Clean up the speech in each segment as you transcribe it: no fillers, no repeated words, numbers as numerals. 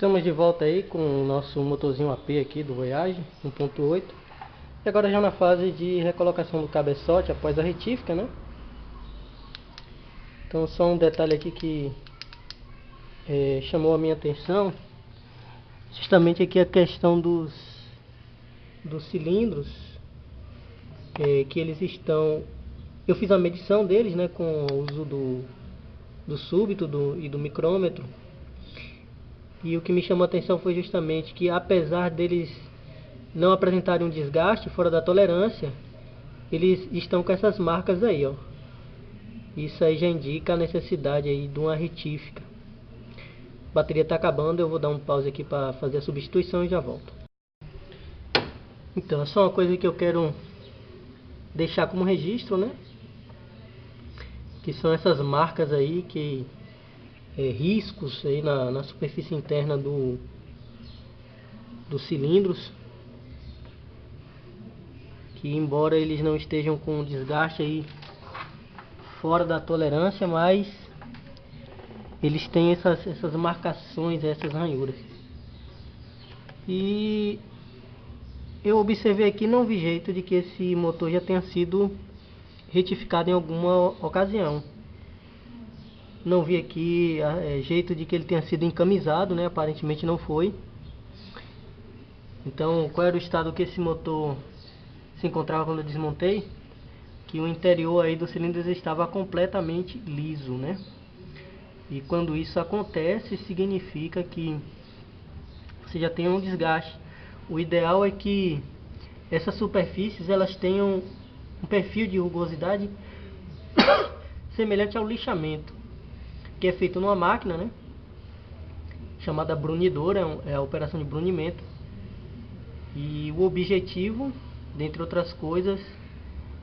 Estamos de volta aí com o nosso motorzinho AP aqui do Voyage 1.8. E agora já na fase de recolocação do cabeçote após a retífica, né? Então só um detalhe aqui que chamou a minha atenção. Justamente aqui a questão dos cilindros, que eles estão... Eu fiz a medição deles, né, com o uso do súbito e do micrômetro. E o que me chamou a atenção foi justamente que, apesar deles não apresentarem um desgaste fora da tolerância, eles estão com essas marcas aí, ó. Isso aí já indica a necessidade aí de uma retífica. A bateria está acabando, eu vou dar um pause aqui para fazer a substituição e já volto. Então, é só uma coisa que eu quero deixar como registro, né? Que são essas marcas aí, que riscos aí na superfície interna dos cilindros, que embora eles não estejam com desgaste aí fora da tolerância, mas eles têm essas marcações, essas ranhuras. E eu observei aqui, não vi jeito de que esse motor já tenha sido retificado em alguma ocasião. Não vi aqui jeito de que ele tenha sido encamisado, né? Aparentemente não foi. Então, qual era o estado que esse motor se encontrava quando eu desmontei? Que o interior aí dos cilindros estava completamente liso, né? E quando isso acontece, significa que você já tem um desgaste. O ideal é que essas superfícies elas tenham um perfil de rugosidade semelhante ao lixamento, que é feito numa máquina, né, chamada brunidora, é a operação de brunimento. E o objetivo, dentre outras coisas,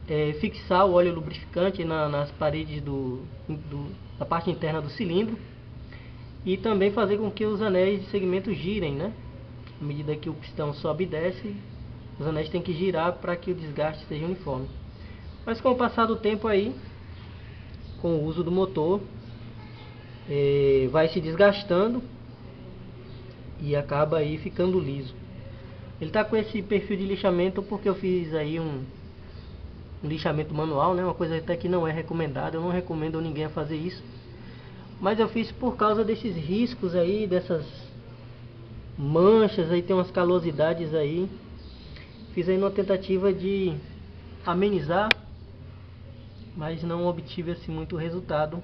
é fixar o óleo lubrificante nas paredes da parte interna do cilindro, e também fazer com que os anéis de segmento girem, né? À medida que o pistão sobe e desce, os anéis têm que girar para que o desgaste seja uniforme. Mas com o passar do tempo aí, com o uso do motor, vai se desgastando e acaba aí ficando liso. Ele está com esse perfil de lixamento porque eu fiz aí um lixamento manual, né? Uma coisa até que não é recomendada. Eu não recomendo ninguém a fazer isso, mas eu fiz por causa desses riscos aí, dessas manchas aí, tem umas calosidades aí. Fiz aí uma tentativa de amenizar, mas não obtive assim muito resultado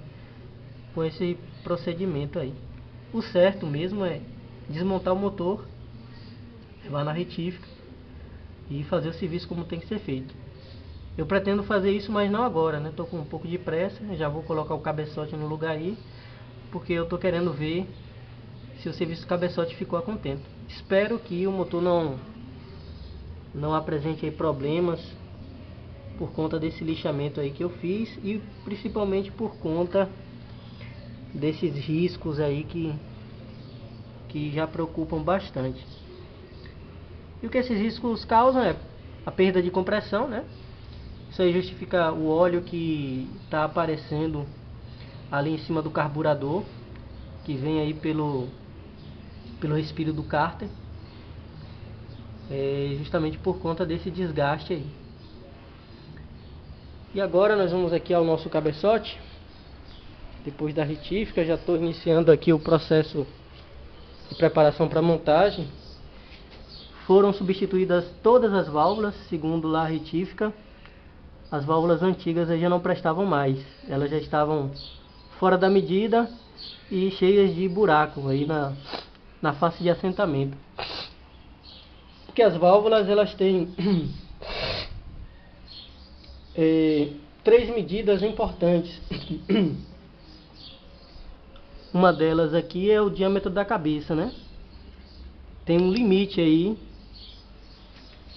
com esse procedimento aí. O certo mesmo é desmontar o motor, levar na retífica e fazer o serviço como tem que ser feito. Eu pretendo fazer isso, mas não agora, né? Tô com um pouco de pressa, já vou colocar o cabeçote no lugar aí, porque eu tô querendo ver se o serviço do cabeçote ficou a contento. Espero que o motor não apresente aí problemas por conta desse lixamento aí que eu fiz, e principalmente por conta desses riscos aí que já preocupam bastante. E o que esses riscos causam é a perda de compressão, né? Isso aí justifica o óleo que está aparecendo ali em cima do carburador, que vem aí pelo respiro do cárter, justamente por conta desse desgaste aí. E agora nós vamos aqui ao nosso cabeçote. Depois da retífica, já estou iniciando aqui o processo de preparação para montagem. Foram substituídas todas as válvulas, segundo lá a retífica. As válvulas antigas já não prestavam mais, elas já estavam fora da medida e cheias de buraco aí na face de assentamento. Porque as válvulas elas têm três medidas importantes. Uma delas aqui é o diâmetro da cabeça, né? Tem um limite aí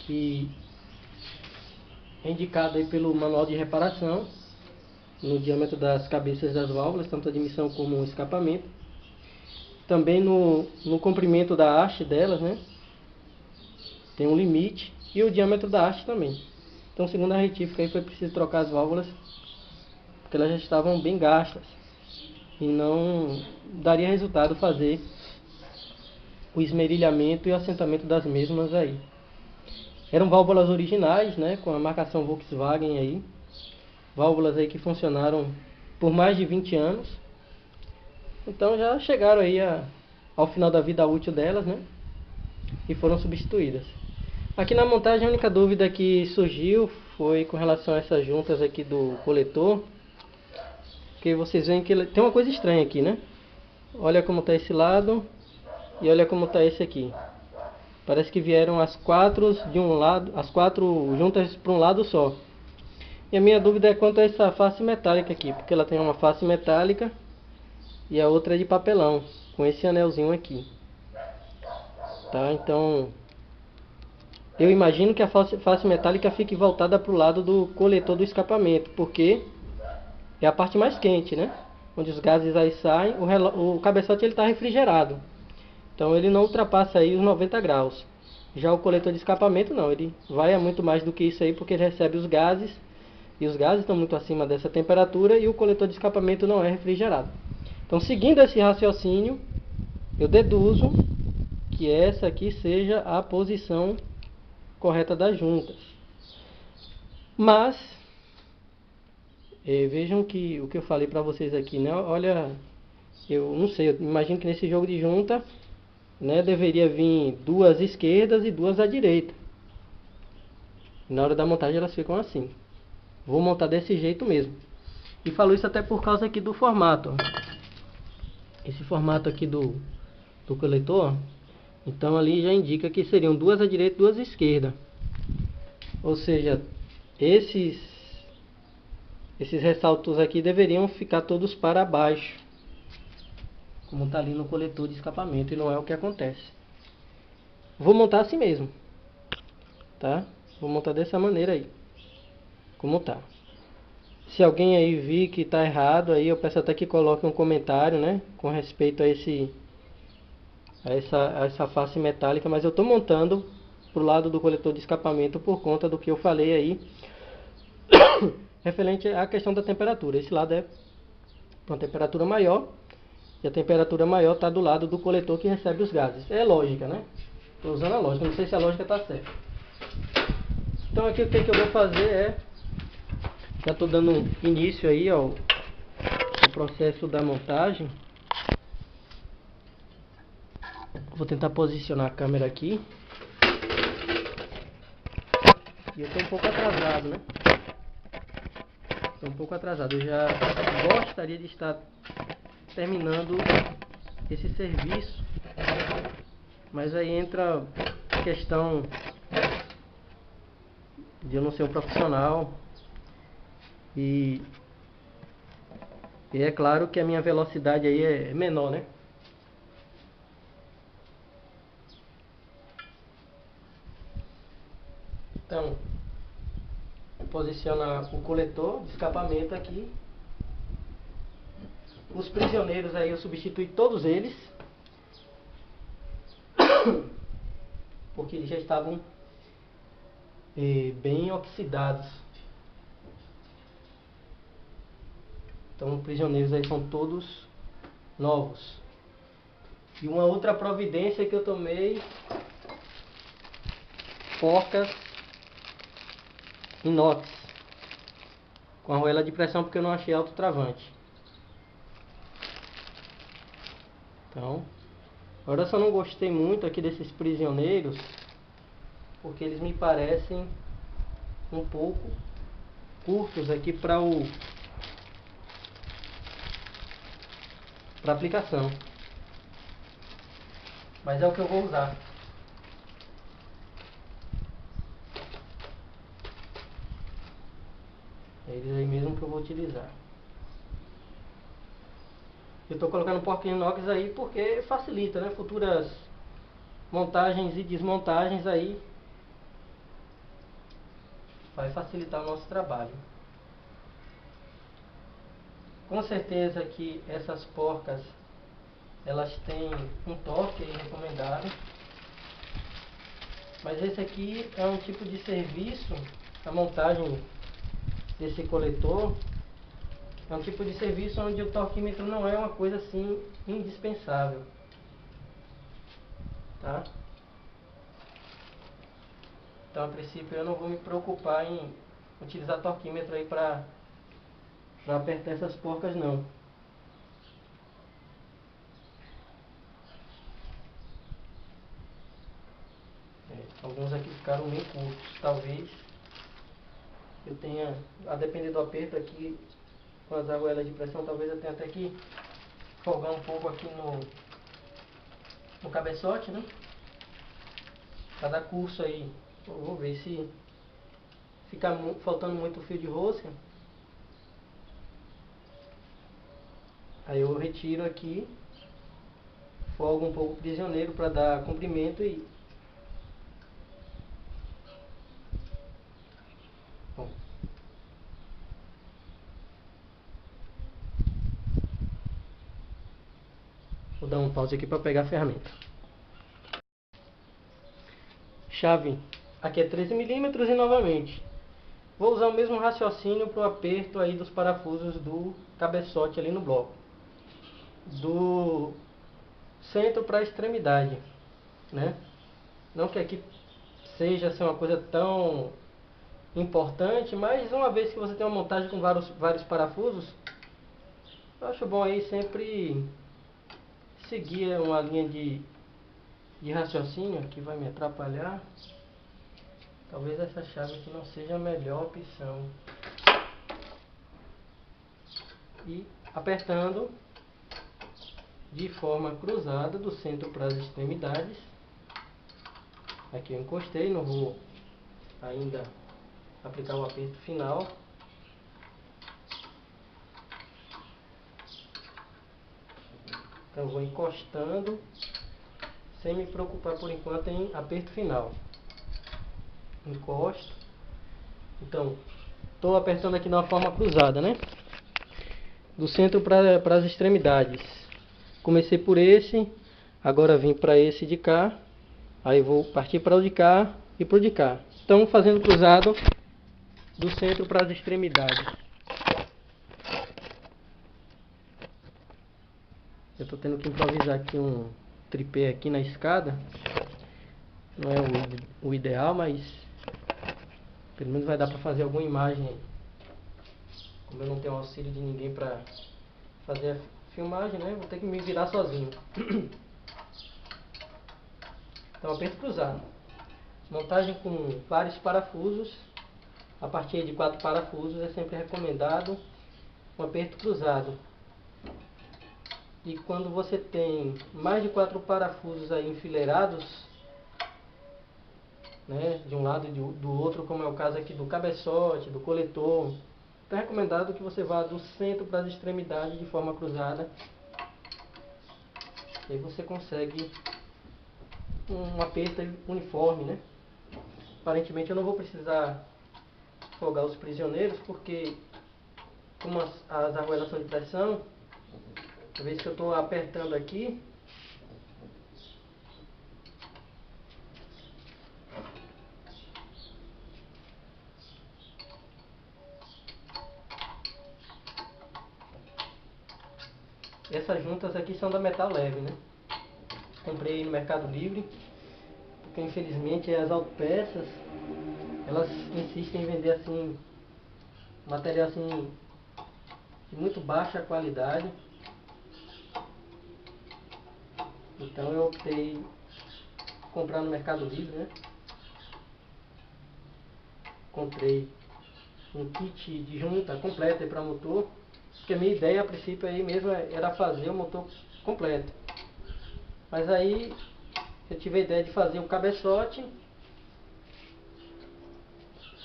que é indicado aí pelo manual de reparação, no diâmetro das cabeças das válvulas, tanto admissão como escapamento. Também no comprimento da haste delas, né? Tem um limite, e o diâmetro da haste também. Então, segundo a retífica, aí foi preciso trocar as válvulas, porque elas já estavam bem gastas e não daria resultado fazer o esmerilhamento e o assentamento das mesmas aí. Eram válvulas originais, né, com a marcação Volkswagen aí. Válvulas aí que funcionaram por mais de 20 anos. Então já chegaram aí ao final da vida útil delas, né? E foram substituídas. Aqui na montagem a única dúvida que surgiu foi com relação a essas juntas aqui do coletor. Porque vocês veem que tem uma coisa estranha aqui, né? Olha como está esse lado e olha como está esse aqui. Parece que vieram as quatro de um lado, as quatro juntas para um lado só. E a minha dúvida é quanto a essa face metálica aqui, porque ela tem uma face metálica e a outra é de papelão, com esse anelzinho aqui. Tá? Então, eu imagino que a face metálica fique voltada para o lado do coletor do escapamento, porque é a parte mais quente, né? Onde os gases aí saem, o cabeçote ele está refrigerado. Então ele não ultrapassa aí os 90 graus. Já o coletor de escapamento não, ele vai a muito mais do que isso aí, porque ele recebe os gases, e os gases estão muito acima dessa temperatura, e o coletor de escapamento não é refrigerado. Então, seguindo esse raciocínio, eu deduzo que essa aqui seja a posição correta das juntas. Mas vejam que o que eu falei para vocês aqui, né? Olha, eu não sei, eu imagino que nesse jogo de junta, né, deveria vir duas esquerdas e duas à direita. Na hora da montagem elas ficam assim. Vou montar desse jeito mesmo. E falo isso até por causa aqui do formato, ó. Esse formato aqui do coletor, então ali já indica que seriam duas à direita e duas à esquerda. Ou seja, esses ressaltos aqui deveriam ficar todos para baixo, como está ali no coletor de escapamento, e não é o que acontece. Vou montar assim mesmo, tá? Vou montar dessa maneira aí, como tá. Se alguém aí vir que está errado, aí eu peço até que coloque um comentário, né, com respeito a essa face metálica, mas eu estou montando pro lado do coletor de escapamento por conta do que eu falei aí referente à questão da temperatura. Esse lado é uma temperatura maior e a temperatura maior está do lado do coletor que recebe os gases. É lógica, né? Estou usando a lógica, não sei se a lógica está certa. Então aqui o que eu vou fazer é, já estou dando início aí ao processo da montagem. Vou tentar posicionar a câmera aqui. E eu estou um pouco atrasado, né? Estou um pouco atrasado. Eu já gostaria de estar terminando esse serviço. Mas aí entra a questão de eu não ser um profissional. E é claro que a minha velocidade aí é menor, né? Então, posiciona o coletor de escapamento aqui. Os prisioneiros aí eu substituí todos eles, porque eles já estavam bem oxidados. Então os prisioneiros aí são todos novos. E uma outra providência que eu tomei, porcas inox com arruela de pressão, porque eu não achei autotravante. Então, agora eu só não gostei muito aqui desses prisioneiros, porque eles me parecem um pouco curtos aqui para aplicação. Mas é o que eu vou usar. É eles aí mesmo que eu vou utilizar. Eu estou colocando porca inox aí porque facilita, né? Futuras montagens e desmontagens aí vai facilitar o nosso trabalho. Com certeza que essas porcas elas têm um torque aí recomendado, mas esse aqui é um tipo de serviço, a montagem desse coletor é um tipo de serviço onde o torquímetro não é uma coisa assim indispensável. tá? Então, a princípio, eu não vou me preocupar em utilizar torquímetro aí para apertar essas porcas, não. Alguns aqui ficaram meio curtos, talvez eu tenha, a depender do aperto aqui, com as argoelas de pressão, talvez eu tenha até que folgar um pouco aqui no cabeçote, né? Para dar curso aí. Eu vou ver se ficar faltando muito fio de rosca. Aí eu retiro aqui, folgo um pouco o prisioneiro para dar comprimento e... Bom. Vou dar um pause aqui para pegar a ferramenta. Chave, aqui é 13 milímetros e novamente vou usar o mesmo raciocínio para o aperto aí dos parafusos do cabeçote ali no bloco. Do centro para a extremidade, né? Não que aqui seja assim, uma coisa tão importante, mas uma vez que você tem uma montagem com vários parafusos, eu acho bom aí sempre seguir uma linha de raciocínio que vai me atrapalhar. Talvez essa chave aqui não seja a melhor opção. E apertando de forma cruzada do centro para as extremidades. Aqui eu encostei, não vou ainda aplicar o aperto final. Então eu vou encostando, sem me preocupar por enquanto em aperto final. Encosto. Então, estou apertando aqui de uma forma cruzada, né? Do centro para as extremidades. Comecei por esse, agora vim para esse de cá. Aí vou partir para o de cá e para o de cá. Então, fazendo cruzado do centro para as extremidades. Eu estou tendo que improvisar aqui um tripé aqui na escada. Não é o ideal, mas pelo menos vai dar para fazer alguma imagem aí. Como eu não tenho auxílio de ninguém para fazer a filmagem, né? Vou ter que me virar sozinho. Então, aperto cruzado. Montagem com vários parafusos. A partir de 4 parafusos é sempre recomendado um aperto cruzado. E quando você tem mais de 4 parafusos aí enfileirados, né, de um lado e do outro, como é o caso aqui do cabeçote, do coletor, então é recomendado que você vá do centro para as extremidades de forma cruzada. E aí você consegue um aperto uniforme, né? Aparentemente eu não vou precisar folgar os prisioneiros, porque como as argoelas são de pressão, uma vez que eu estou apertando aqui, essas juntas aqui são da Metal Leve, né? Comprei no Mercado Livre, porque infelizmente as autopeças, elas insistem em vender assim, material assim, de muito baixa qualidade. Então eu optei por comprar no Mercado Livre, né? Comprei um kit de junta completa para motor, porque a minha ideia a princípio aí mesmo era fazer o motor completo. Mas aí eu tive a ideia de fazer o cabeçote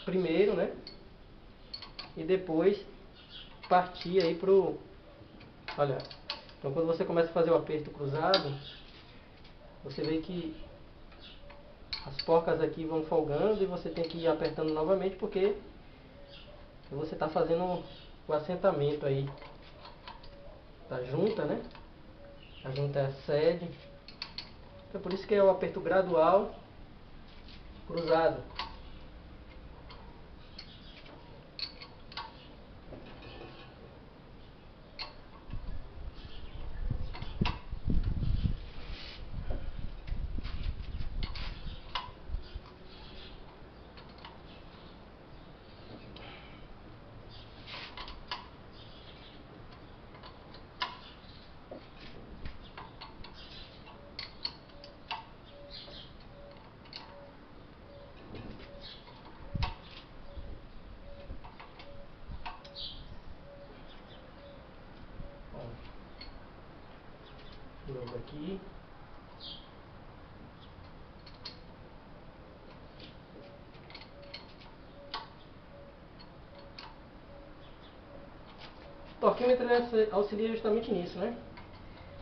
primeiro, né? E depois partir aí pro... Olha, então quando você começa a fazer o aperto cruzado, você vê que as porcas aqui vão folgando e você tem que ir apertando novamente, porque você está fazendo o assentamento aí da junta, né? A junta é a sede. Então por isso que é o aperto gradual cruzado. novo aqui. O torquímetro auxilia justamente nisso, né?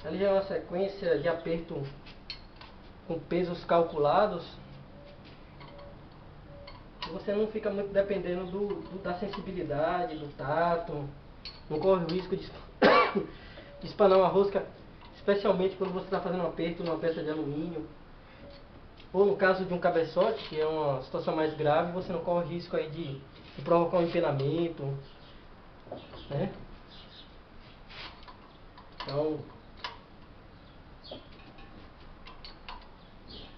Ali é uma sequência de aperto com pesos calculados. Você não fica muito dependendo da sensibilidade, do tato. Não corre o risco de espanar uma rosca, especialmente quando você está fazendo um aperto numa peça de alumínio. Ou no caso de um cabeçote, que é uma situação mais grave, você não corre risco aí de provocar um empenamento, né? Então,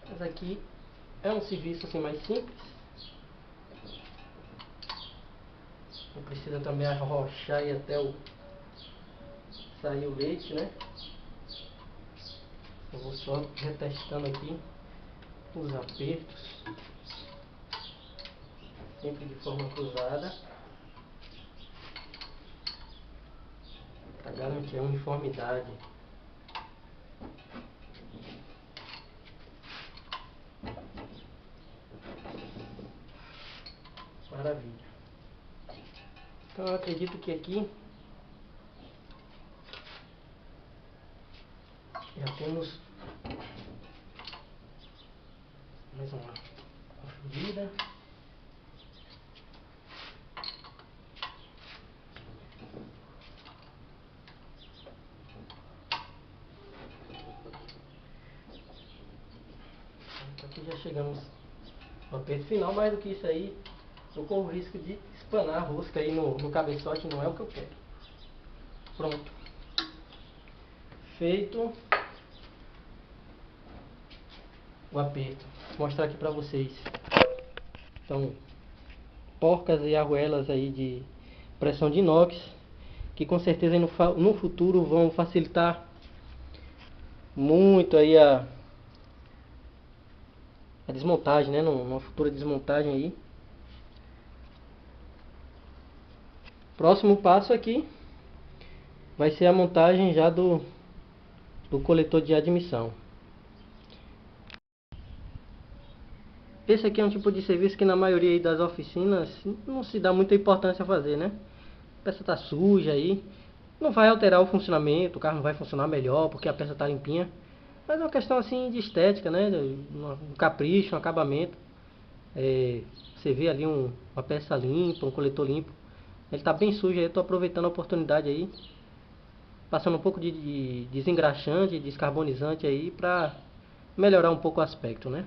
mas aqui é um serviço assim mais simples. Não precisa também arrochar aí até sair o leite, né? Eu vou só retestando aqui os apertos, sempre de forma cruzada, para garantir a uniformidade. Maravilha. Então eu acredito que aqui já temos mais uma conferida. Aqui já chegamos no aperto final. Mais do que isso aí, eu corro o risco de espanar a rosca aí no cabeçote, não é o que eu quero. Pronto. Feito o aperto. Vou mostrar aqui pra vocês. Então, porcas e arruelas aí de pressão de inox, que com certeza no futuro vão facilitar muito aí a desmontagem, né? Numa futura desmontagem aí. Próximo passo aqui vai ser a montagem já do coletor de admissão. Esse aqui é um tipo de serviço que na maioria aí das oficinas não se dá muita importância a fazer, né? A peça tá suja aí, não vai alterar o funcionamento, o carro não vai funcionar melhor porque a peça tá limpinha. Mas é uma questão assim de estética, né? Um capricho, um acabamento. Você vê ali uma peça limpa, um coletor limpo. Ele tá bem sujo aí, eu tô aproveitando a oportunidade aí. Passando um pouco de desengraxante, descarbonizante aí pra melhorar um pouco o aspecto, né?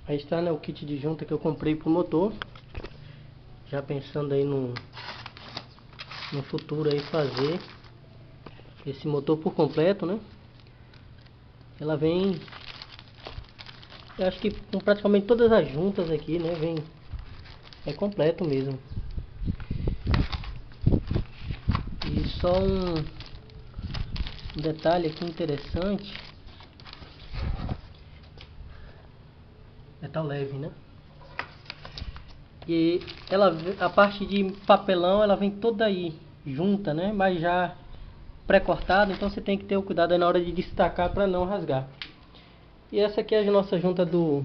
Aí está, né, o kit de junta que eu comprei pro motor. Já pensando aí no futuro aí fazer esse motor por completo, né? Ela vem, eu acho que com praticamente todas as juntas aqui, né? É completo mesmo. E só um detalhe aqui interessante. Metal leve, né? E a parte de papelão ela vem toda aí junta, né? Mas já pré-cortada, então você tem que ter o cuidado aí na hora de destacar para não rasgar. E essa aqui é a nossa junta do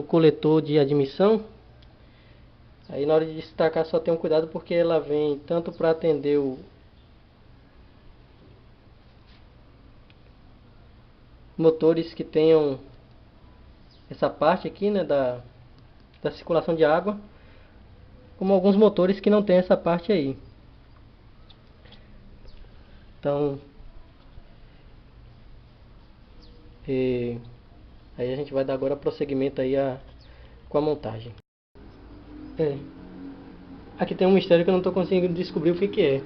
coletor de admissão. Aí na hora de destacar só tem um cuidado porque ela vem tanto para atender motores que tenham essa parte aqui, né, da circulação de água, como alguns motores que não tem essa parte aí. Então, aí a gente vai dar agora prosseguimento aí com a montagem. Aqui tem um mistério que eu não estou conseguindo descobrir o que é.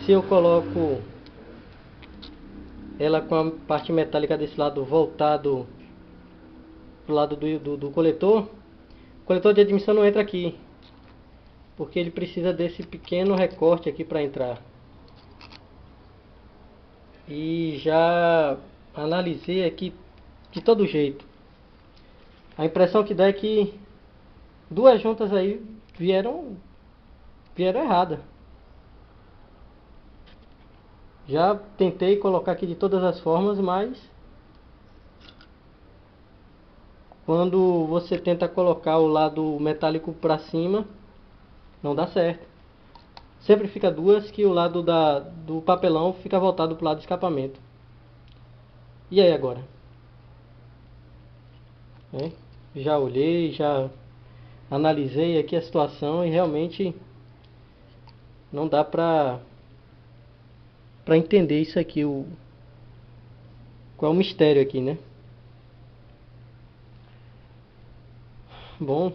Se eu coloco ela com a parte metálica desse lado voltado pro lado do coletor, o coletor de admissão não entra aqui, porque ele precisa desse pequeno recorte aqui para entrar. E já analisei aqui de todo jeito. A impressão que dá é que duas juntas aí vieram errada. Já tentei colocar aqui de todas as formas, mas quando você tenta colocar o lado metálico para cima, não dá certo. Sempre fica duas, que o lado do papelão fica voltado para o lado do escapamento. E aí agora? Já olhei, já analisei aqui a situação e realmente não dá para entender isso aqui, qual é o mistério aqui, né? Bom,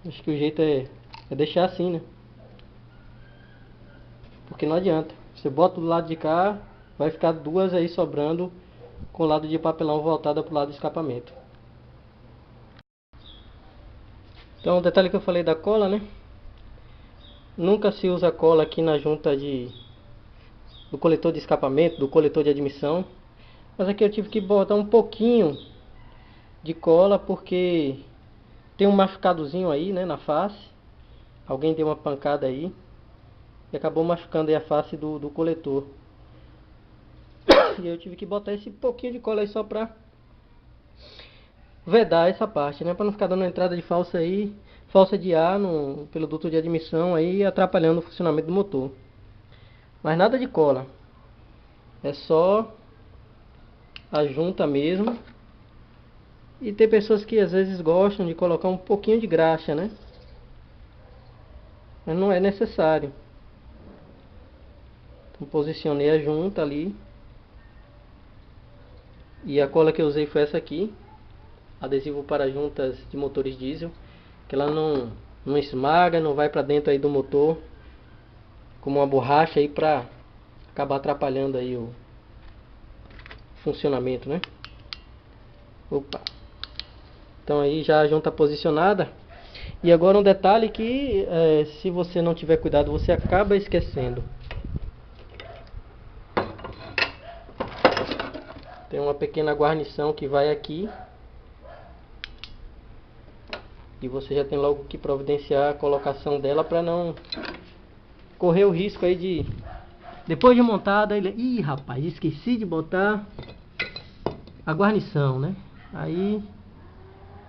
acho que o jeito é deixar assim, né? Porque não adianta. Você bota do lado de cá, vai ficar duas aí sobrando com o lado de papelão voltado para o lado do escapamento. Então, o detalhe que eu falei da cola, né? Nunca se usa cola aqui na junta do coletor de escapamento, do coletor de admissão. Mas aqui eu tive que botar um pouquinho de cola porque tem um machucadozinho aí, né, na face. Alguém deu uma pancada aí e acabou machucando aí a face do coletor. E eu tive que botar esse pouquinho de cola aí só pra vedar essa parte, né, pra não ficar dando entrada de falsa aí, falsa de ar pelo duto de admissão aí, atrapalhando o funcionamento do motor. Mas nada de cola, é só a junta mesmo. E tem pessoas que às vezes gostam de colocar um pouquinho de graxa, né? Mas não é necessário. Então, posicionei a junta ali. E a cola que eu usei foi essa aqui. Adesivo para juntas de motores diesel. Que ela não esmaga, não vai para dentro aí do motor. Como uma borracha aí para acabar atrapalhando aí o funcionamento, né? Opa! Então aí já a junta posicionada. E agora um detalhe que se você não tiver cuidado, você acaba esquecendo. Tem uma pequena guarnição que vai aqui. E você já tem logo que providenciar a colocação dela para não correr o risco aí de... Depois de montada, ih, rapaz, esqueci de botar a guarnição, né? Aí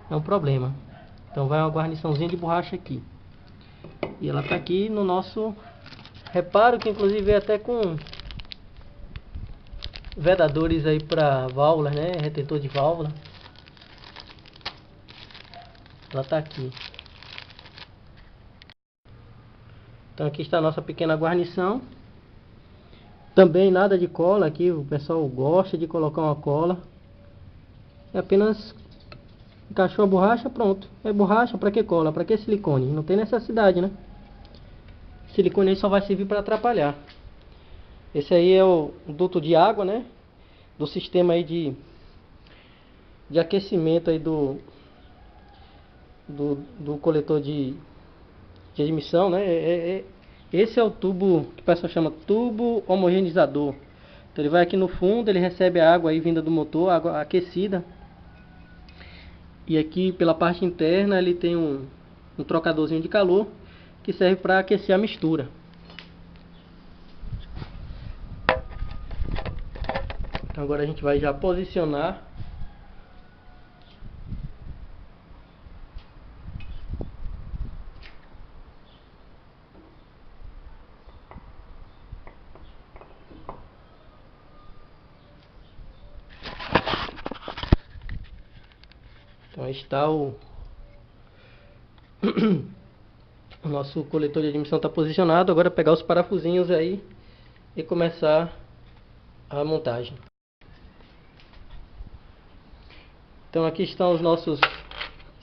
é um problema. Então vai uma guarniçãozinha de borracha aqui. E ela tá aqui no nosso reparo, que inclusive é até com vedadores aí para válvula, né? Retentor de válvula. Ela tá aqui. Então aqui está a nossa pequena guarnição. Também nada de cola aqui, o pessoal gosta de colocar uma cola. É apenas encaixou a borracha, pronto. É borracha, para que cola? Para que silicone? Não tem necessidade, né? Silicone aí só vai servir para atrapalhar. Esse aí é o duto de água, né? Do sistema aí de aquecimento aí do coletor de admissão, né? Esse é o tubo que o pessoal chama tubo homogeneizador. Então ele vai aqui no fundo, ele recebe a água aí vinda do motor, água aquecida. E aqui pela parte interna ele tem um trocadorzinho de calor que serve para aquecer a mistura. Então agora a gente vai já posicionar. Então aí está o nosso coletor de admissão está posicionado. Agora pegar os parafusinhos aí e começar a montagem. Então aqui estão os nossos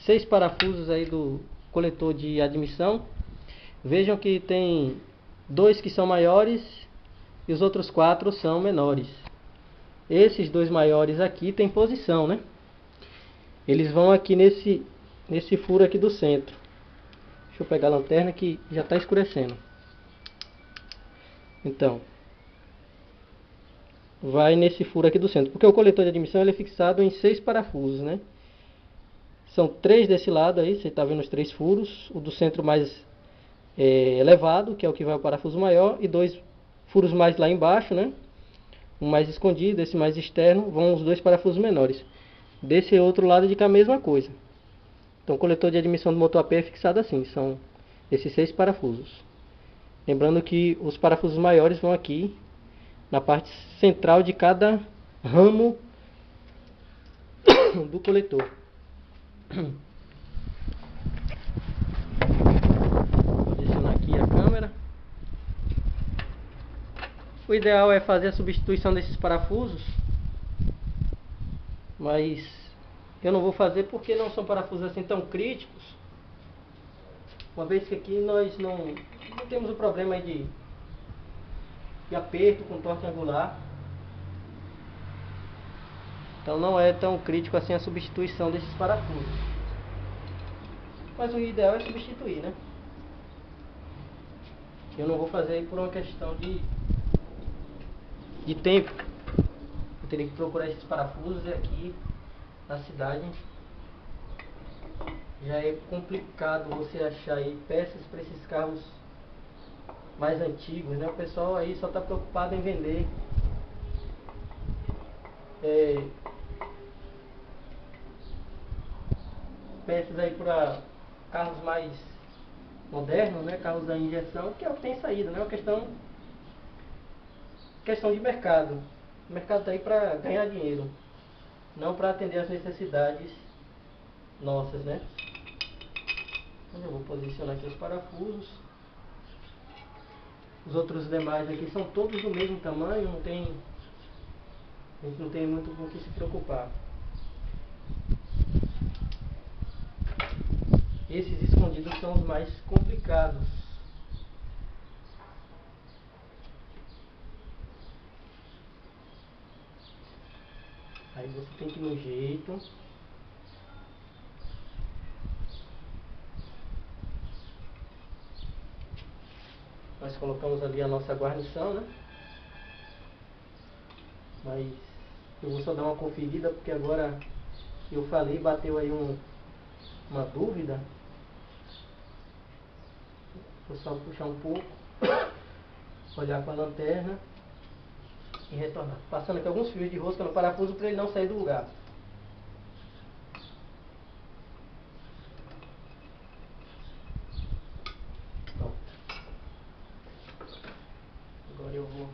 6 parafusos aí do coletor de admissão. Vejam que tem 2 que são maiores e os outros 4 são menores. Esses 2 maiores aqui tem posição, né? Eles vão aqui nesse furo aqui do centro. Deixa eu pegar a lanterna que já está escurecendo. Então, vai nesse furo aqui do centro, porque o coletor de admissão ele é fixado em 6 parafusos, né? São 3 desse lado aí, você está vendo os 3 furos, o do centro mais elevado, que é o que vai o parafuso maior, e 2 furos mais lá embaixo, né? um mais escondido, esse mais externo, vão os dois parafusos menores. Desse outro lado de cá a mesma coisa. Então o coletor de admissão do motor a pé é fixado assim, são esses 6 parafusos. Lembrando que os parafusos maiores vão aqui na parte central de cada ramo do coletor. Vou posicionar aqui a câmera. O ideal é fazer a substituição desses parafusos, mas eu não vou fazer porque não são parafusos assim tão críticos, uma vez que aqui nós não temos o problema aí de aperto com torque angular. Então não é tão crítico assim a substituição desses parafusos. Mas o ideal é substituir, né? Eu não vou fazer aí por uma questão de tempo. Eu teria que procurar esses parafusos aqui na cidade. Já é complicado você achar aí peças para esses carros mais antigos, né? O pessoal aí só está preocupado em vender peças aí para carros mais modernos, né? Carros da injeção, que é o que tem saído, né? É uma questão de mercado. O mercado está aí para ganhar dinheiro, não para atender as necessidades nossas, né? Eu vou posicionar aqui os parafusos. Os outros demais aqui são todos do mesmo tamanho, a gente não tem muito com o que se preocupar. Esses escondidos são os mais complicados. Aí você tem que ir no jeito. Nós colocamos ali a nossa guarnição, né? Mas eu vou só dar uma conferida porque agora eu falei, bateu aí uma dúvida. Vou só puxar um pouco, olhar com a lanterna e retornar. Passando aqui alguns fios de rosca no parafuso para ele não sair do lugar. Pronto. Agora eu vou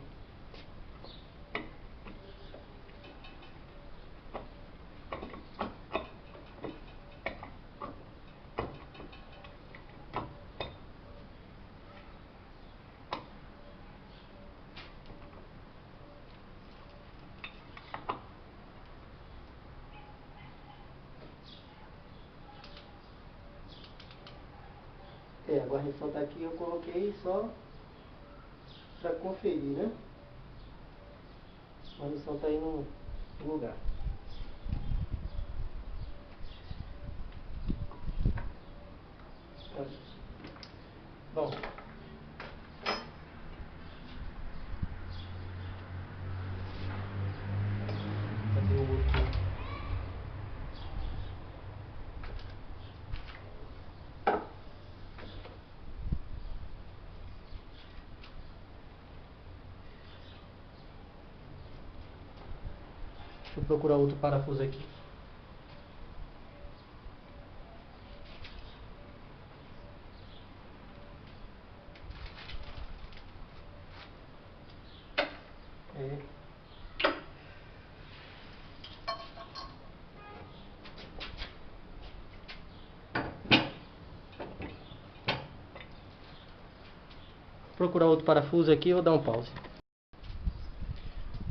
a guarnição está aqui, eu coloquei só para conferir, né? A guarnição está aí no lugar. Bom, cadê o outro? Deixa eu procurar outro parafuso aqui. Procurar outro parafuso aqui, vou dar um pause.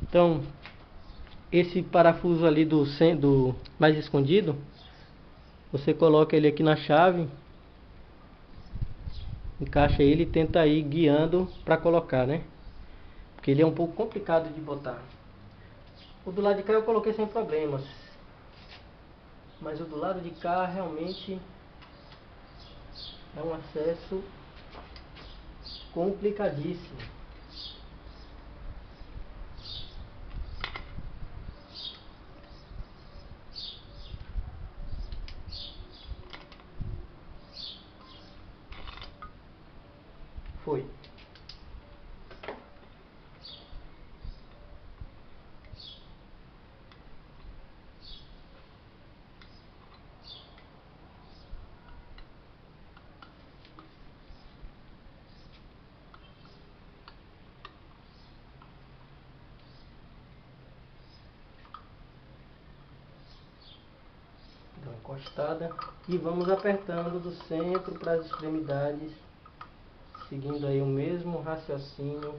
Então, esse parafuso ali do mais escondido, você coloca ele aqui na chave, encaixa ele e tenta ir guiando para colocar, né? Porque ele é um pouco complicado de botar. O do lado de cá eu coloquei sem problemas, mas o do lado de cá realmente é um acesso complicadíssimo. Foi. encostada, e vamos apertando do centro para as extremidades, seguindo aí o mesmo raciocínio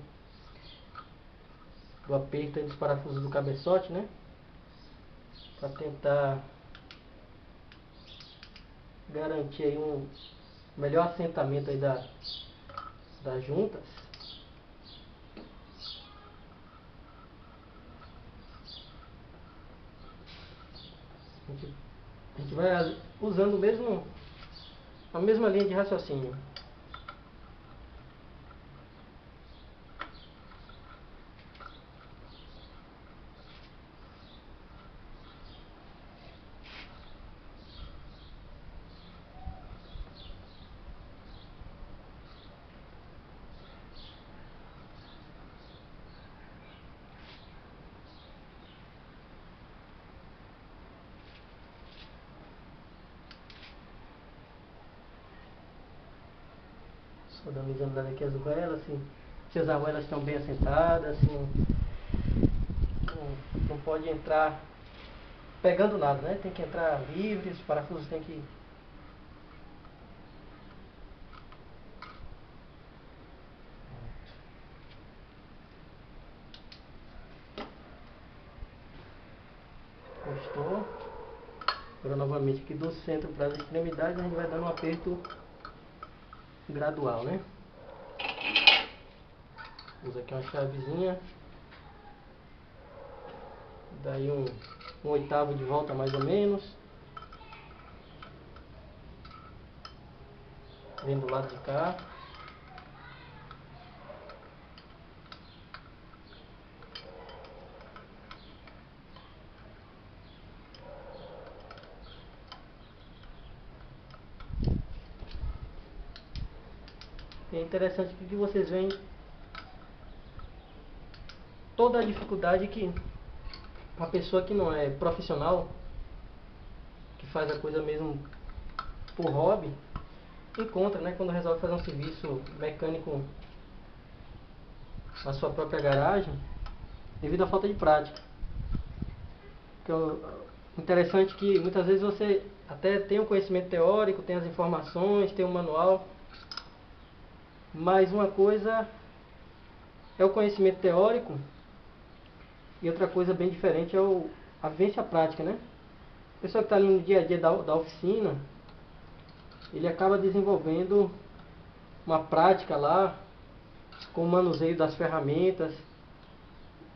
do aperto dos parafusos do cabeçote, né? Para tentar garantir aí um melhor assentamento aí das juntas. A gente vai usando a mesma linha de raciocínio. Só dando uma examinada aqui as arruelas, se as arruelas estão bem assentadas, não pode entrar pegando nada, né? Tem que entrar livre, os parafusos tem que... Encostou. Agora novamente aqui do centro para as extremidades, a gente vai dando um aperto gradual, né? Usa aqui uma chavezinha, daí um oitavo de volta mais ou menos, vem do lado de cá, é interessante que vocês veem toda a dificuldade que uma pessoa que não é profissional, que faz a coisa mesmo por hobby, encontra, né, quando resolve fazer um serviço mecânico na sua própria garagem, devido à falta de prática. Interessante que muitas vezes você até tem um conhecimento teórico, tem as informações, tem um manual, mas uma coisa é o conhecimento teórico e outra coisa bem diferente é a vivência prática, né? A pessoa que está ali no dia a dia da oficina, ele acaba desenvolvendo uma prática lá com o manuseio das ferramentas,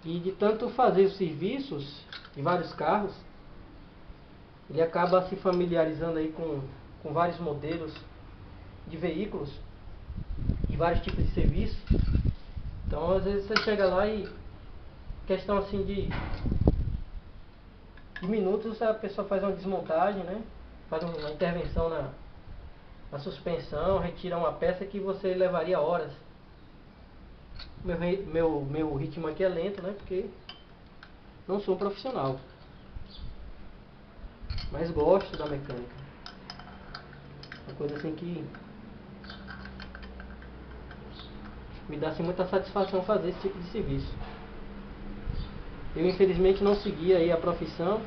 e de tanto fazer os serviços de vários carros, ele acaba se familiarizando aí com vários modelos de veículos e vários tipos de serviço. Então às vezes você chega lá e questão assim de minutos a pessoa faz uma desmontagem, né? Faz uma intervenção na suspensão, retira uma peça que você levaria horas. Meu ritmo aqui é lento, né? Porque não sou um profissional, mas gosto da mecânica. Uma coisa assim que me dá assim, muita satisfação fazer esse tipo de serviço. Eu infelizmente não segui aí a profissão,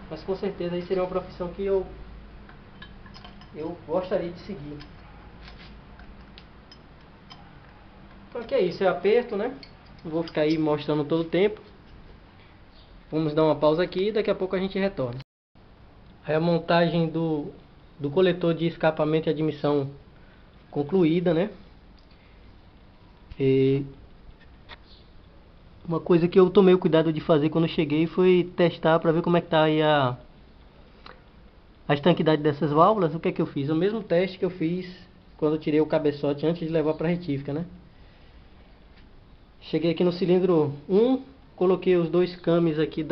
mas com certeza aí seria uma profissão que eu gostaria de seguir. Então aqui é isso, é aperto, né? Não vou ficar aí mostrando todo o tempo. Vamos dar uma pausa aqui e daqui a pouco a gente retorna. Aí a montagem do coletor de escapamento e admissão concluída, né? E uma coisa que eu tomei o cuidado de fazer quando eu cheguei foi testar para ver como é que tá aí a estanquidade dessas válvulas. O que é que eu fiz? O mesmo teste que eu fiz quando eu tirei o cabeçote antes de levar para a retífica, né? Cheguei aqui no cilindro 1, coloquei os dois cames aqui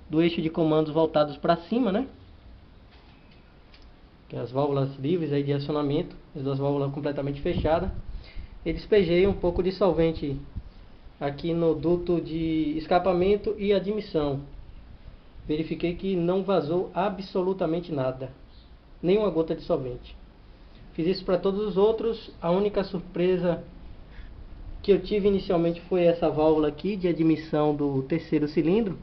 do eixo de comandos voltados para cima, né? Que é as válvulas livres aí de acionamento, as duas válvulas completamente fechadas. E despejei um pouco de solvente aqui no duto de escapamento e admissão. Verifiquei que não vazou absolutamente nada, nenhuma gota de solvente. Fiz isso para todos os outros. A única surpresa que eu tive inicialmente foi essa válvula aqui de admissão do terceiro cilindro,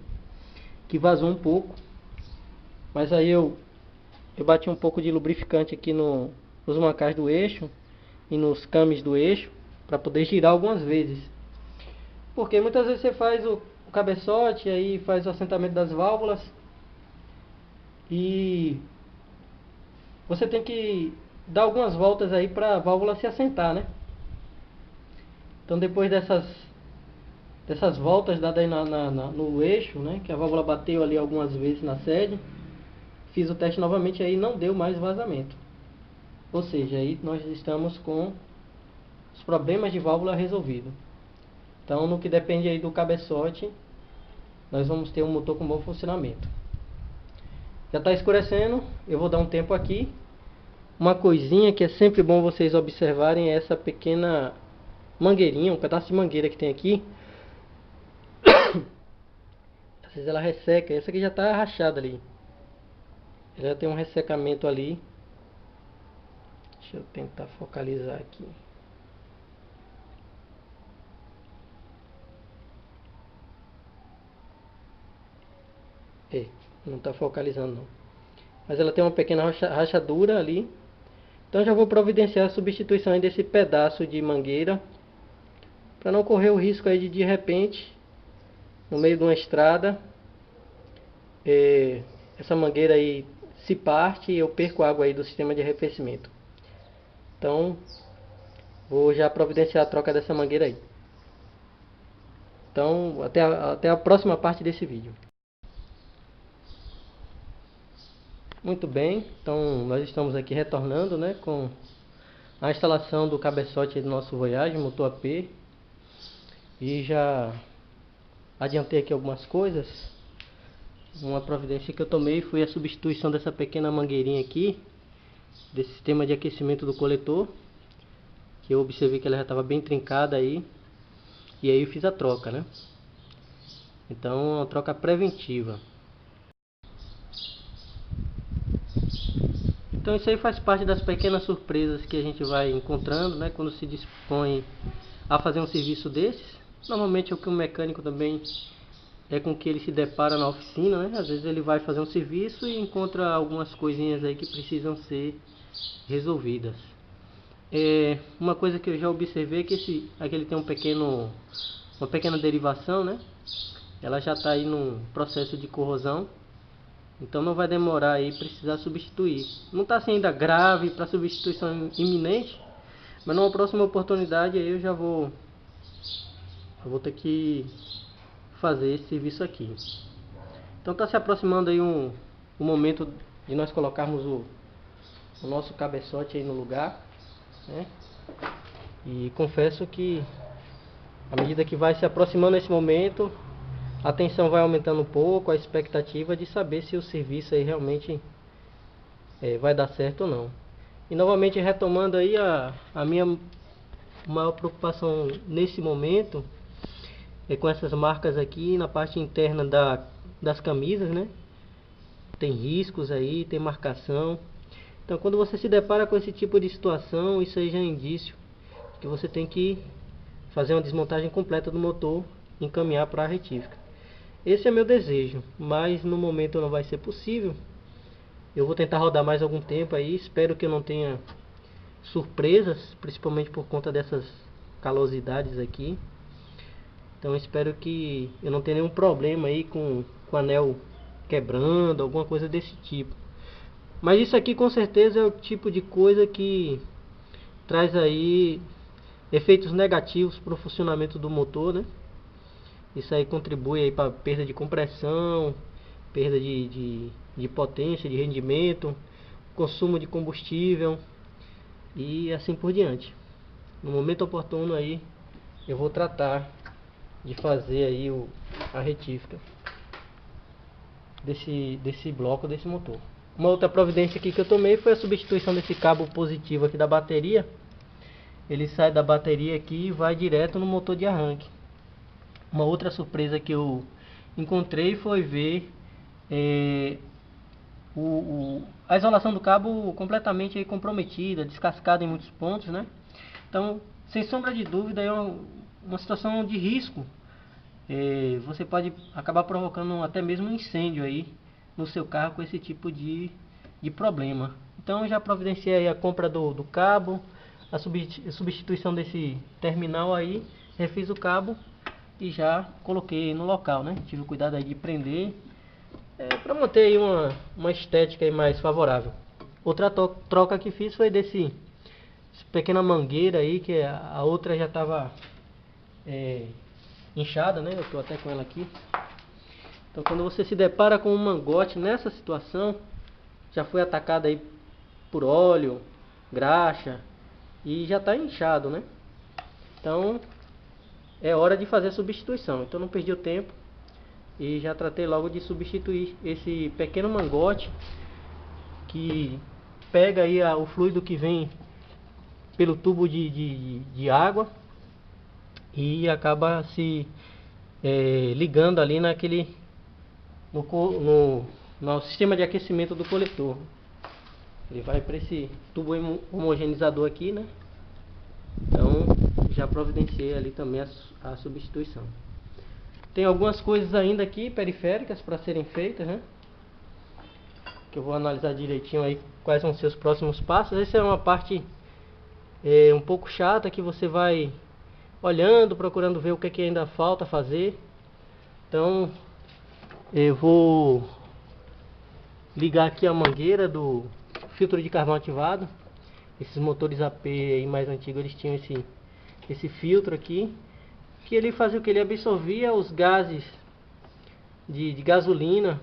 que vazou um pouco. Mas aí eu bati um pouco de lubrificante aqui nos mancais do eixo e nos cames do eixo para poder girar algumas vezes. Porque muitas vezes você faz o cabeçote, aí faz o assentamento das válvulas e você tem que dar algumas voltas aí para a válvula se assentar, né? Então depois dessas voltas dadas aí no eixo, né, que a válvula bateu ali algumas vezes na sede, fiz o teste novamente, aí não deu mais vazamento. Ou seja, aí nós estamos com os problemas de válvula resolvidos. Então, no que depende aí do cabeçote, nós vamos ter um motor com bom funcionamento. Já está escurecendo, eu vou dar um tempo aqui. Uma coisinha que é sempre bom vocês observarem é essa pequena mangueirinha, um pedaço de mangueira que tem aqui. Às vezes ela resseca, essa aqui já está rachada ali. Já tem um ressecamento ali. Deixa eu tentar focalizar aqui. Não está focalizando não. Mas ela tem uma pequena rachadura ali. Então já vou providenciar a substituição desse pedaço de mangueira, para não correr o risco aí de repente, no meio de uma estrada, essa mangueira aí se parte e eu perco água aí do sistema de arrefecimento. Então vou já providenciar a troca dessa mangueira aí. Então até a próxima parte desse vídeo. Muito bem, então nós estamos aqui retornando, né, com a instalação do cabeçote do nosso Voyage, motor AP. E já adiantei aqui algumas coisas. Uma providência que eu tomei foi a substituição dessa pequena mangueirinha aqui, desse sistema de aquecimento do coletor, que eu observei que ela já estava bem trincada aí, e aí eu fiz a troca, né? Então, uma troca preventiva. Então isso aí faz parte das pequenas surpresas que a gente vai encontrando, né, quando se dispõe a fazer um serviço desses. Normalmente é o que o mecânico também é com que ele se depara na oficina, né? Às vezes ele vai fazer um serviço e encontra algumas coisinhas aí que precisam ser resolvidas. Uma coisa que eu já observei é que aqui ele tem uma pequena derivação, né? Ela já está aí num processo de corrosão. Então não vai demorar aí precisar substituir. Não está assim ainda grave para substituição iminente, mas numa próxima oportunidade aí eu vou ter que fazer esse serviço aqui. Então está se aproximando aí o momento de nós colocarmos o nosso cabeçote aí no lugar, né? E confesso que à medida que vai se aproximando esse momento, a tensão vai aumentando um pouco, a expectativa de saber se o serviço aí realmente vai dar certo ou não. E novamente retomando aí a minha maior preocupação nesse momento é com essas marcas aqui na parte interna das camisas, né? Tem riscos aí, tem marcação. Então quando você se depara com esse tipo de situação, isso aí já é indício que você tem que fazer uma desmontagem completa do motor e encaminhar para a retífica. Esse é meu desejo, mas no momento não vai ser possível. Eu vou tentar rodar mais algum tempo aí, espero que eu não tenha surpresas, principalmente por conta dessas calosidades aqui. Então espero que eu não tenha nenhum problema aí com o anel quebrando, alguma coisa desse tipo. Mas isso aqui com certeza é o tipo de coisa que traz aí efeitos negativos para o funcionamento do motor, né? Isso aí contribui aí para perda de compressão, perda de potência, de rendimento, consumo de combustível e assim por diante. No momento oportuno aí eu vou tratar de fazer aí a retífica desse bloco, desse motor. Uma outra providência aqui que eu tomei foi a substituição desse cabo positivo aqui da bateria. Ele sai da bateria aqui e vai direto no motor de arranque. Uma outra surpresa que eu encontrei foi ver a isolação do cabo completamente aí comprometida, descascada em muitos pontos, né? Então, sem sombra de dúvida, é uma situação de risco você pode acabar provocando até mesmo um incêndio aí no seu carro com esse tipo de problema. Então já providenciei aí a compra do cabo, a substituição desse terminal aí, refiz o cabo e já coloquei no local, né? Tive o cuidado aí de prender, para manter aí uma estética aí mais favorável. Outra troca que fiz foi desse pequena mangueira aí, que a outra já estava inchada, né? Eu estou até com ela aqui. Então quando você se depara com um mangote nessa situação, já foi atacado aí por óleo, graxa e já está inchado, né? Então é hora de fazer a substituição. Então não perdi o tempo e já tratei logo de substituir esse pequeno mangote que pega aí o fluido que vem pelo tubo de água e acaba se ligando ali no sistema de aquecimento do coletor. Ele vai para esse tubo homogeneizador aqui, né? Então já providenciei ali também a substituição. Tem algumas coisas ainda aqui periféricas para serem feitas, né? Que eu vou analisar direitinho aí quais são os seus próximos passos. Essa é uma parte um pouco chata, que você vai olhando, procurando ver o que ainda falta fazer. Então eu vou ligar aqui a mangueira do filtro de carvão ativado. Esses motores AP aí mais antigos, eles tinham esse filtro aqui, que ele fazia o que? Ele absorvia os gases de gasolina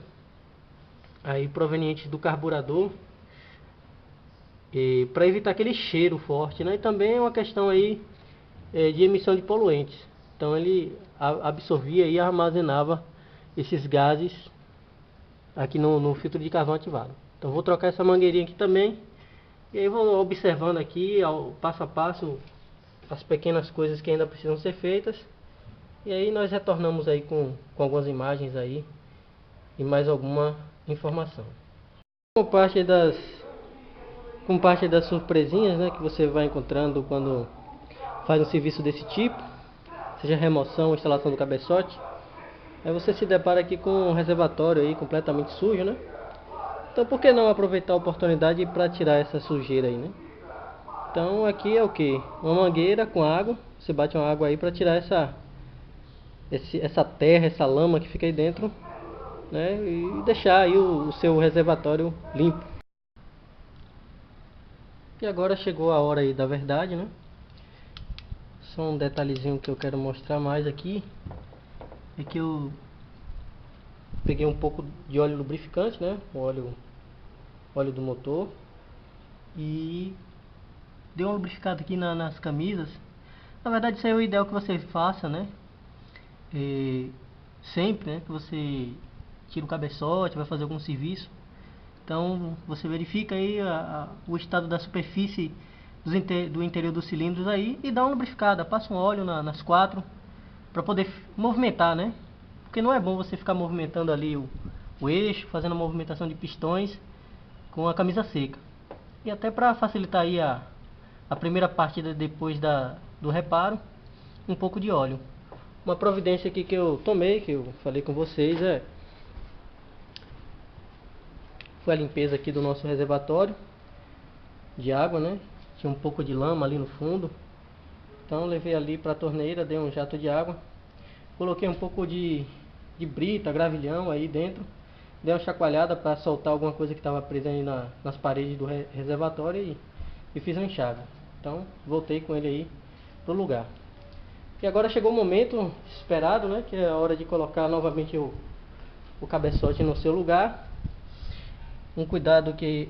aí provenientes do carburador, para evitar aquele cheiro forte, né? E também é uma questão aí de emissão de poluentes. Então ele absorvia e armazenava esses gases aqui no filtro de carvão ativado. Então vou trocar essa mangueirinha aqui também. E aí vou observando aqui, passo a passo, as pequenas coisas que ainda precisam ser feitas. E aí nós retornamos aí com algumas imagens aí e mais alguma informação. Com parte das surpresinhas, né, que você vai encontrando quando faz um serviço desse tipo, seja remoção ou instalação do cabeçote, aí você se depara aqui com um reservatório aí completamente sujo, né? Então por que não aproveitar a oportunidade para tirar essa sujeira aí, né? Então aqui é o que? Uma mangueira com água, você bate uma água aí para tirar essa terra, essa lama que fica aí dentro, né? E deixar aí o seu reservatório limpo. E agora chegou a hora aí da verdade, né? Só um detalhezinho que eu quero mostrar mais aqui é que eu peguei um pouco de óleo lubrificante, né? O óleo do motor, e dei uma lubrificada aqui nas camisas. Na verdade isso aí é o ideal que você faça, né? Sempre, né, que você tira o cabeçote, vai fazer algum serviço. Então você verifica aí o estado da superfície do interior dos cilindros aí e dá uma lubrificada, passa um óleo nas quatro para poder movimentar, né? Porque não é bom você ficar movimentando ali o eixo, fazendo a movimentação de pistões com a camisa seca. E até para facilitar aí a primeira partida depois do reparo, um pouco de óleo. Uma providência aqui que eu tomei, que eu falei com vocês, foi a limpeza aqui do nosso reservatório de água, né? Tinha um pouco de lama ali no fundo. Então levei ali para a torneira, dei um jato de água. Coloquei um pouco de brita, gravilhão aí dentro. Dei uma chacoalhada para soltar alguma coisa que estava presa aí nas paredes do reservatório e fiz uma enxágue. Então voltei com ele aí pro lugar. E agora chegou o momento esperado, né? Que é a hora de colocar novamente o cabeçote no seu lugar. Um cuidado que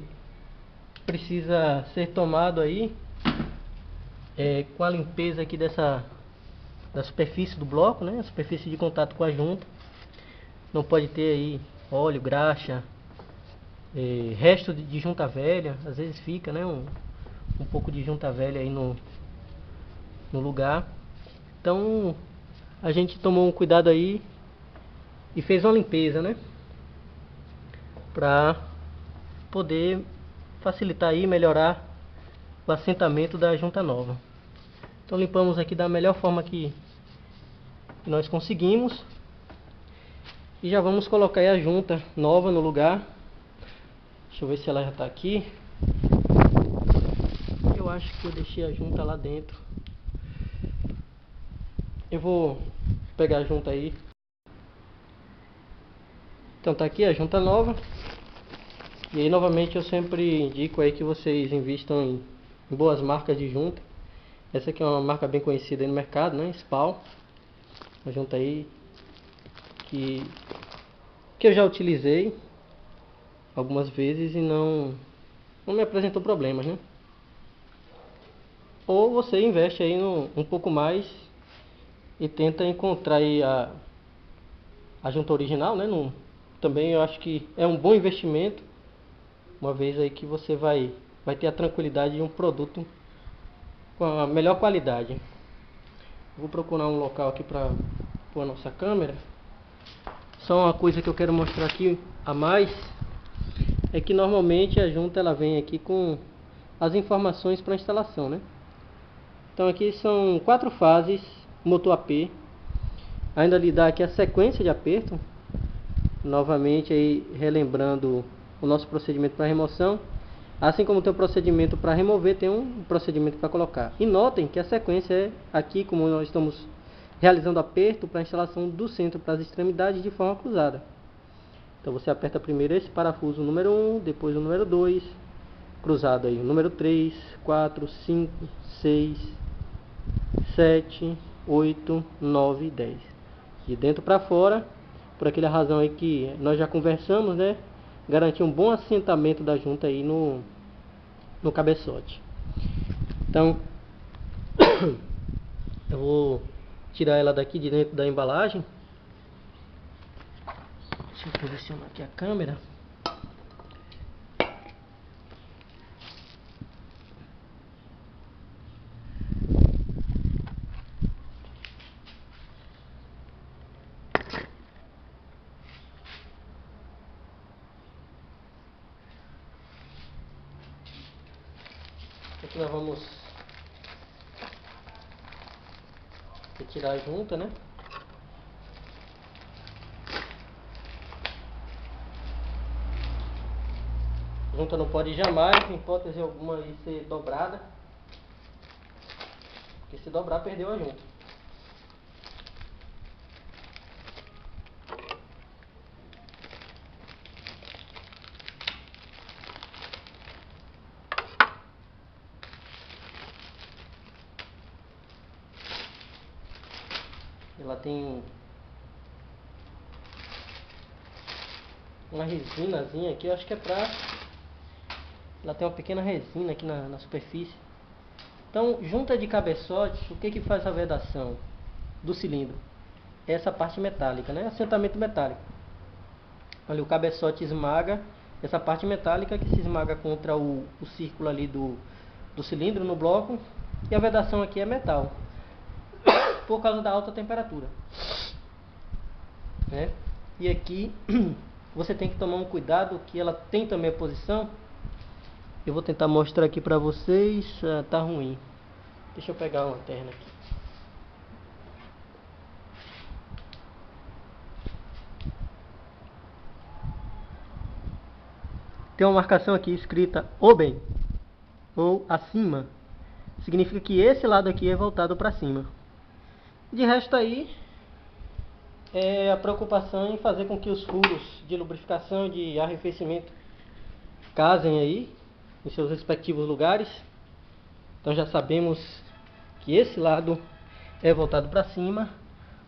precisa ser tomado aí com a limpeza aqui da superfície do bloco, né? A superfície de contato com a junta. Não pode ter aí óleo, graxa, resto de junta velha. Às vezes fica, né, um pouco de junta velha aí no lugar. Então a gente tomou um cuidado aí e fez uma limpeza, né, para poder facilitar aí, melhorar o assentamento da junta nova. Então limpamos aqui da melhor forma que que nós conseguimos. E já vamos colocar aí a junta nova no lugar. Deixa eu ver se ela já está aqui. Eu acho que eu deixei a junta lá dentro. Eu vou pegar a junta aí. Então tá aqui a junta nova. E aí novamente eu sempre indico aí que vocês invistam em boas marcas de junta. Essa aqui é uma marca bem conhecida aí no mercado, né? Spal. Uma junta aí que eu já utilizei algumas vezes e não me apresentou problemas, né? Ou você investe aí um pouco mais e tenta encontrar aí a junta original, né? Também eu acho que é um bom investimento, uma vez aí que você vai ter a tranquilidade de um produto com a melhor qualidade. Vou procurar um local aqui para pôr a nossa câmera. Só uma coisa que eu quero mostrar aqui a mais é que normalmente a junta ela vem aqui com as informações para instalação, né? Então aqui são 4 fases, motor AP. Ainda lhe dá aqui a sequência de aperto. Novamente aí relembrando o nosso procedimento para remoção. Assim como tem o procedimento para remover, tem um procedimento para colocar. E notem que a sequência é aqui, como nós estamos realizando aperto para a instalação do centro para as extremidades de forma cruzada. Então você aperta primeiro esse parafuso número 1, depois o número 2, cruzado aí o número 3, 4, 5, 6, 7, 8, 9 e 10. De dentro para fora, por aquela razão aí que nós já conversamos, né? Garantir um bom assentamento da junta aí no cabeçote. Então, eu vou tirar ela daqui de dentro da embalagem. Deixa eu posicionar aqui a câmera. Aqui nós vamos retirar a junta, né? A junta não pode jamais, em hipótese alguma, ser dobrada. Porque se dobrar, perdeu a junta. Ela tem uma resinazinha aqui, eu acho que é pra... Ela tem uma pequena resina aqui na superfície. Então, junta de cabeçote, o que faz a vedação do cilindro? Essa parte metálica, né? Assentamento metálico. Olha, o cabeçote esmaga essa parte metálica que se esmaga contra o círculo ali do cilindro no bloco. E a vedação aqui é metal, por causa da alta temperatura, né? E aqui você tem que tomar um cuidado que ela tem também a posição. Eu vou tentar mostrar aqui pra vocês. Tá ruim. Deixa eu pegar uma lanterna aqui. Tem uma marcação aqui escrita oben ou acima. Significa que esse lado aqui é voltado para cima. De resto aí é a preocupação em fazer com que os furos de lubrificação, de arrefecimento casem aí em seus respectivos lugares. Então já sabemos que esse lado é voltado para cima.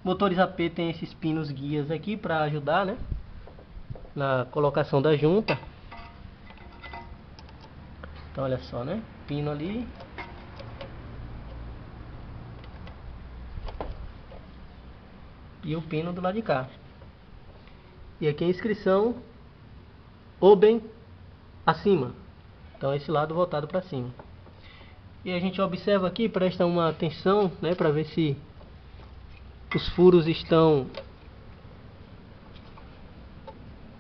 Motores AP tem esses pinos guias aqui para ajudar, né, na colocação da junta. Então olha só, né, pino ali. E o pino do lado de cá. E aqui a inscrição oben acima. Então esse lado voltado para cima. E a gente observa aqui, presta uma atenção, né, para ver se os furos estão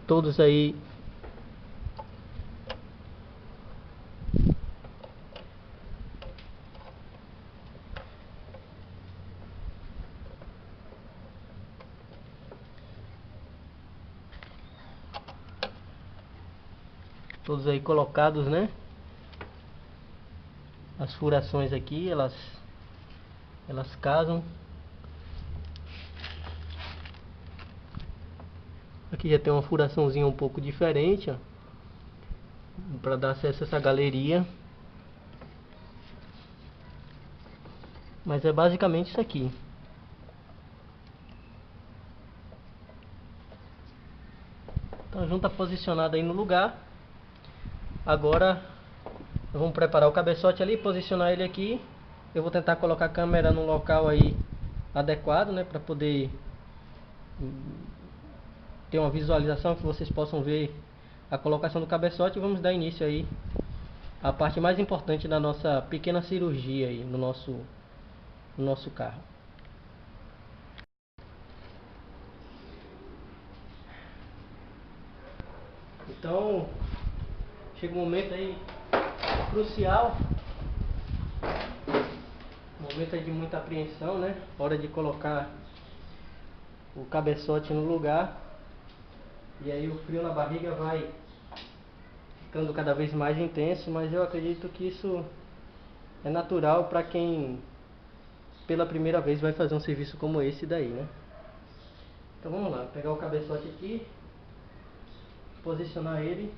todos aí todos aí colocados, né? As furações aqui, elas casam. Aqui já tem uma furaçãozinha um pouco diferente, ó, para dar acesso a essa galeria. Mas é basicamente isso aqui. Então a junta posicionada aí no lugar. Agora vamos preparar o cabeçote ali, posicionar ele aqui. Eu vou tentar colocar a câmera no local aí adequado, né, para poder ter uma visualização, que vocês possam ver a colocação do cabeçote. E vamos dar início aí à parte mais importante da nossa pequena cirurgia aí no nosso carro. Então chega um momento aí crucial, momento aí de muita apreensão, né? Hora de colocar o cabeçote no lugar. E aí o frio na barriga vai ficando cada vez mais intenso, mas eu acredito que isso é natural para quem pela primeira vez vai fazer um serviço como esse daí, né? Então vamos lá, pegar o cabeçote aqui, posicionar ele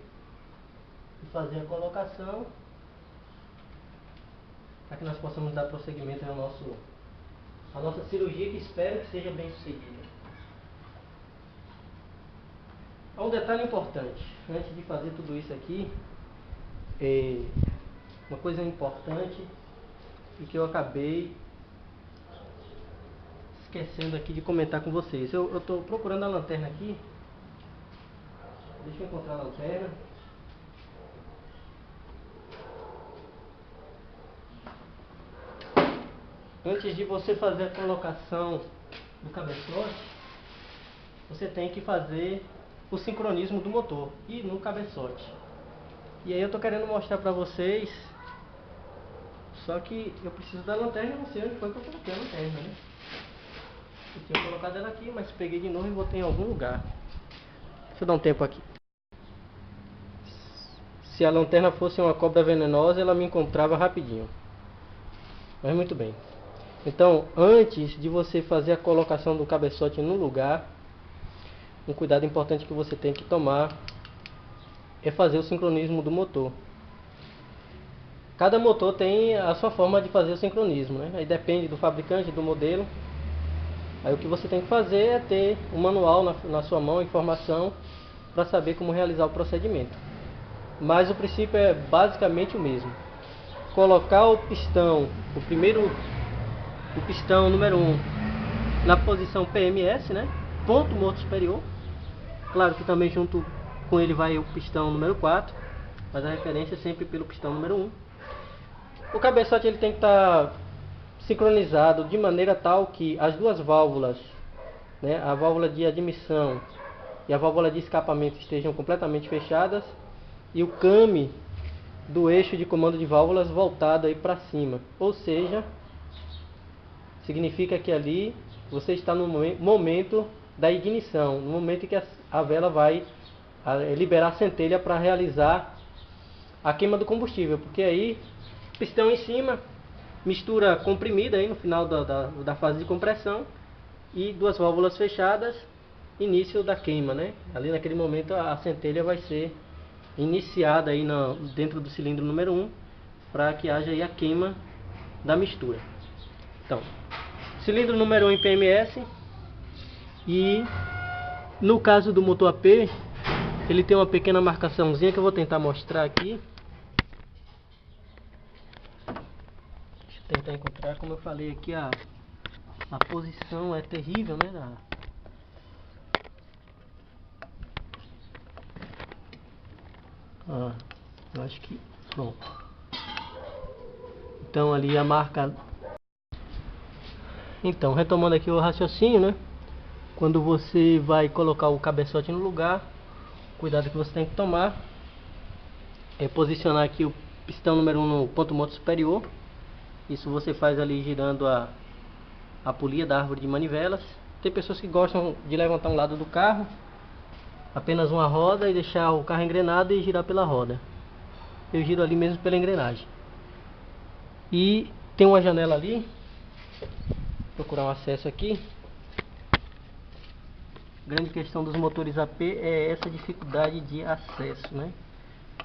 e fazer a colocação para que nós possamos dar prosseguimento à nossa cirurgia, que espero que seja bem sucedida. Há um detalhe importante, antes de fazer tudo isso aqui, uma coisa importante e que eu acabei esquecendo aqui de comentar com vocês. Eu estou procurando a lanterna aqui. Deixa eu encontrar a lanterna. Antes de você fazer a colocação do cabeçote, você tem que fazer o sincronismo do motor e no cabeçote. E aí eu tô querendo mostrar pra vocês, só que eu preciso da lanterna. Eu não sei onde foi que eu coloquei a lanterna, né? Eu tinha colocado ela aqui, mas peguei de novo e botei em algum lugar. Deixa eu dar um tempo aqui. Se a lanterna fosse uma cobra venenosa, ela me encontrava rapidinho. Mas muito bem. Então, antes de você fazer a colocação do cabeçote no lugar, um cuidado importante que você tem que tomar é fazer o sincronismo do motor. Cada motor tem a sua forma de fazer o sincronismo, né? Aí depende do fabricante, do modelo. Aí o que você tem que fazer é ter um manual na sua mão, informação, para saber como realizar o procedimento. Mas o princípio é basicamente o mesmo. Colocar o pistão, o pistão número 1 na posição PMS, né? Ponto morto superior. Claro que também junto com ele vai o pistão número 4, mas a referência é sempre pelo pistão número 1. O cabeçote ele tem que estar sincronizado de maneira tal que as duas válvulas, né, a válvula de admissão e a válvula de escapamento, estejam completamente fechadas, e o came do eixo de comando de válvulas voltado aí para cima. Ou seja, significa que ali você está no momento da ignição, no momento em que a vela vai liberar a centelha para realizar a queima do combustível, porque aí pistão em cima, mistura comprimida aí no final da fase de compressão, e duas válvulas fechadas, início da queima, né? Ali naquele momento a centelha vai ser iniciada aí dentro do cilindro número 1, para que haja aí a queima da mistura. Então, cilindro número 1 em PMS, e no caso do motor AP, ele tem uma pequena marcaçãozinha que eu vou tentar mostrar aqui. Deixa eu tentar encontrar. Como eu falei aqui, a posição é terrível, né? Eu acho que pronto. Então ali a marca. Então, retomando aqui o raciocínio, né? Quando você vai colocar o cabeçote no lugar, cuidado que você tem que tomar é posicionar aqui o pistão número 1 no ponto morto superior. Isso você faz ali girando a polia da árvore de manivelas. Tem pessoas que gostam de levantar um lado do carro apenas uma roda e deixar o carro engrenado e girar pela roda. Eu giro ali mesmo pela engrenagem. E tem uma janela ali. Vou procurar um acesso aqui. A grande questão dos motores AP é essa dificuldade de acesso, né?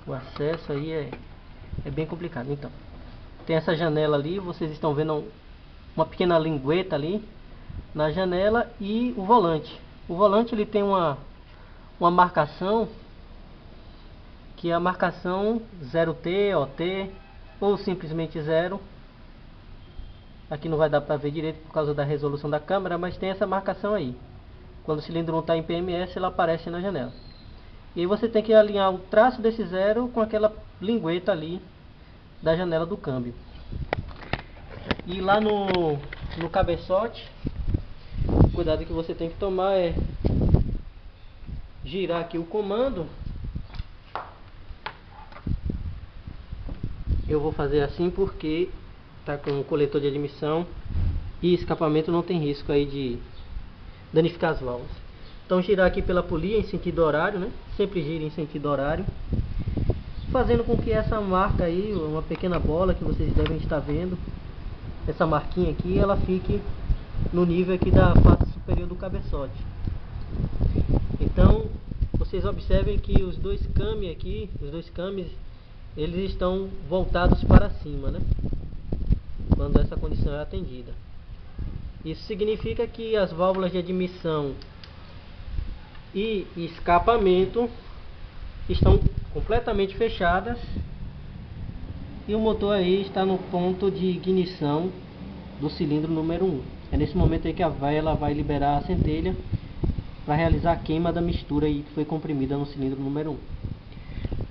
O acesso aí é bem complicado. Então, tem essa janela ali, vocês estão vendo uma pequena lingueta ali na janela e o volante. O volante ele tem uma marcação, que é a marcação 0T, OT ou simplesmente 0. Aqui não vai dar para ver direito por causa da resolução da câmera, mas tem essa marcação aí. Quando o cilindro não está em PMS, ela aparece na janela. E aí você tem que alinhar o traço desse 0 com aquela lingueta ali da janela do câmbio. E lá no cabeçote, o cuidado que você tem que tomar é girar aqui o comando. Eu vou fazer assim porque tá com o coletor de admissão e escapamento, não tem risco aí de danificar as válvulas. Então girar aqui pela polia em sentido horário, né? Sempre gira em sentido horário, fazendo com que essa marca aí, uma pequena bola que vocês devem estar vendo, essa marquinha aqui, ela fique no nível aqui da face superior do cabeçote. Então vocês observem que os dois cames aqui, eles estão voltados para cima, né? Quando essa condição é atendida. Isso significa que as válvulas de admissão e escapamento estão completamente fechadas e o motor aí está no ponto de ignição do cilindro número 1. É nesse momento aí que a vela vai liberar a centelha para realizar a queima da mistura aí que foi comprimida no cilindro número 1.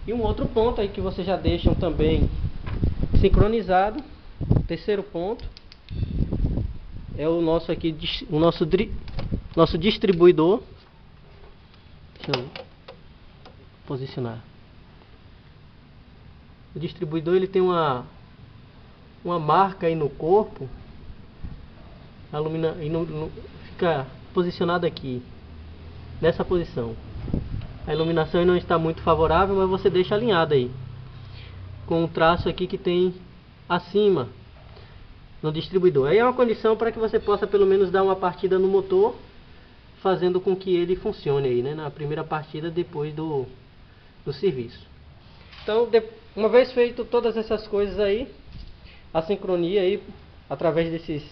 E um outro ponto aí que vocês já deixam também sincronizado, terceiro ponto, é o nosso aqui, nosso distribuidor. Deixa eu posicionar. O distribuidor ele tem uma marca aí no corpo, fica posicionado aqui nessa posição. A iluminação não está muito favorável, mas você deixa alinhado aí com o traço aqui que tem acima no distribuidor. Aí é uma condição para que você possa pelo menos dar uma partida no motor, fazendo com que ele funcione aí, né, na primeira partida depois do serviço. Então, uma vez feito todas essas coisas aí, a sincronia aí através desses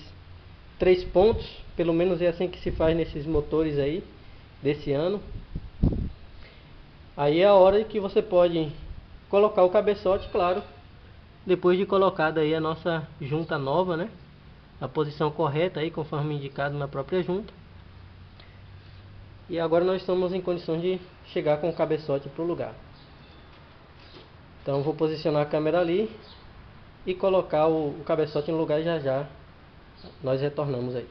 3 pontos, pelo menos é assim que se faz nesses motores aí desse ano. Aí é a hora que você pode colocar o cabeçote, claro, depois de colocada aí a nossa junta nova, né? A posição correta aí, conforme indicado na própria junta. E agora nós estamos em condições de chegar com o cabeçote para o lugar. Então vou posicionar a câmera ali e colocar o cabeçote no lugar e já já nós retornamos aí.